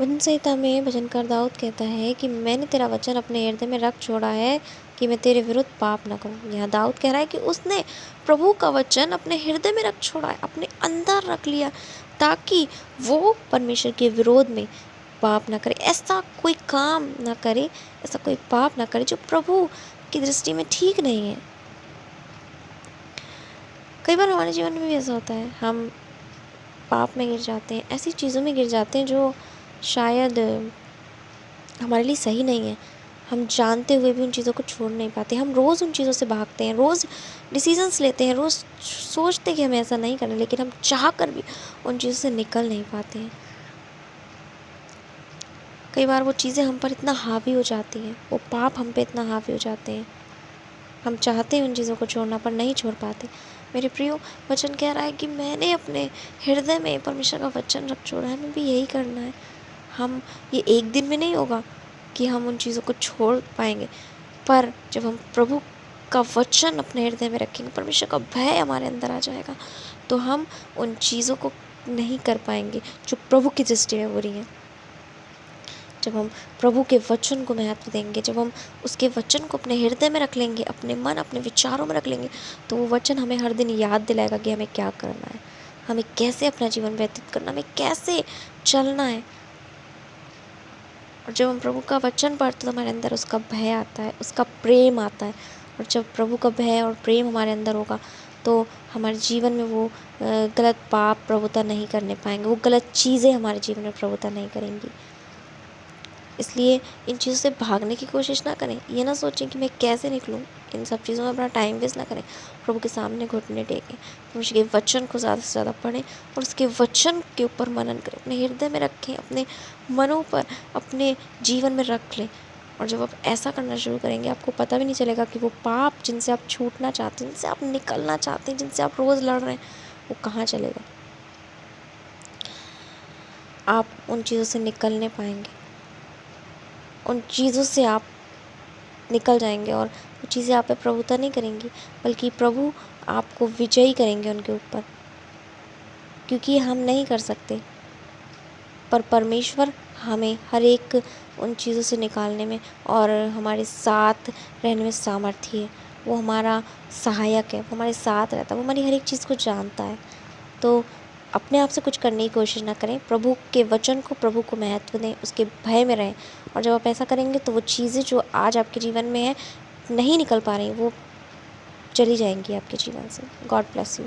भजन संहिता में भजनकार दाऊद कहता है कि मैंने तेरा वचन अपने हृदय में रख छोड़ा है कि मैं तेरे विरुद्ध पाप न करूं। यहाँ दाऊद कह रहा है कि उसने प्रभु का वचन अपने हृदय में रख छोड़ा है, अपने अंदर रख लिया, ताकि वो परमेश्वर के विरोध में पाप ना करे, ऐसा कोई काम ना करे, ऐसा कोई पाप ना करे जो प्रभु की दृष्टि में ठीक नहीं है। कई बार हमारे जीवन में भी ऐसा होता है, हम पाप में गिर जाते हैं, ऐसी चीज़ों में गिर जाते हैं जो शायद हमारे लिए सही नहीं है। हम जानते हुए भी उन चीज़ों को छोड़ नहीं पाते। हम रोज़ उन चीज़ों से भागते हैं, रोज़ डिसीजंस लेते हैं, रोज़ सोचते हैं कि हमें ऐसा नहीं करना, लेकिन हम चाह कर भी उन चीज़ों से निकल नहीं पाते हैं। कई बार वो चीज़ें हम पर इतना हावी हो जाती हैं, वो पाप हम पे इतना हावी हो जाते हैं, हम चाहते हैं उन चीज़ों को छोड़ना पर नहीं छोड़ पाते। मेरे प्रियो, वचन कह रहा है कि मैंने अपने हृदय में परमेश्वर का वचन रख छोड़ा है, हमें भी यही करना है। हम ये एक दिन में नहीं होगा कि हम उन चीज़ों को छोड़ पाएंगे, पर जब हम प्रभु का वचन अपने हृदय में रखेंगे, परमेश्वर का भय हमारे अंदर आ जाएगा, तो हम उन चीज़ों को नहीं कर पाएंगे जो प्रभु की दृष्टि में बुरी हैं। जब हम प्रभु के वचन को महत्व देंगे, जब हम उसके वचन को अपने हृदय में रख लेंगे, अपने मन, अपने विचारों में रख लेंगे, तो वो वचन हमें हर दिन याद दिलाएगा कि हमें क्या करना है, हमें कैसे अपना जीवन व्यतीत करना, हमें कैसे चलना है। और जब हम प्रभु का वचन पढ़ते तो हमारे अंदर उसका भय आता है, उसका प्रेम आता है। और जब प्रभु का भय और प्रेम हमारे अंदर होगा तो हमारे जीवन में वो गलत पाप प्रभुता नहीं करने पाएंगे, वो गलत चीज़ें हमारे जीवन में प्रभुता नहीं करेंगी। इसलिए इन चीज़ों से भागने की कोशिश ना करें। ये ना सोचें कि मैं कैसे निकलूँ, इन सब चीज़ों में अपना टाइम वेस्ट ना करें। प्रभु के सामने घुटने टेकें, उसके वचन को ज़्यादा से ज़्यादा पढ़ें और उसके वचन के ऊपर मनन करें, अपने हृदय में रखें, अपने मनों पर, अपने जीवन में रख लें। और जब आप ऐसा करना शुरू करेंगे, आपको पता भी नहीं चलेगा कि वो पाप जिनसे आप छूटना चाहते हैं, जिनसे आप निकलना चाहते हैं, जिनसे आप रोज़ लड़ रहे हैं, वो कहाँ चलेगा। आप उन चीज़ों से निकलने पाएंगे, उन चीज़ों से आप निकल जाएंगे और वो चीज़ें आप पे प्रभुता नहीं करेंगी, बल्कि प्रभु आपको विजयी करेंगे उनके ऊपर, क्योंकि हम नहीं कर सकते, पर परमेश्वर हमें हर एक उन चीज़ों से निकालने में और हमारे साथ रहने में सामर्थ्य है। वो हमारा सहायक है, वो हमारे साथ रहता है, वो हमारी हर एक चीज़ को जानता है। तो अपने आप से कुछ करने की कोशिश ना करें, प्रभु के वचन को, प्रभु को महत्व दें, उसके भय में रहें। और जब आप ऐसा करेंगे तो वो चीज़ें जो आज आपके जीवन में है, नहीं निकल पा रही, वो चली जाएंगी आपके जीवन से। God bless you.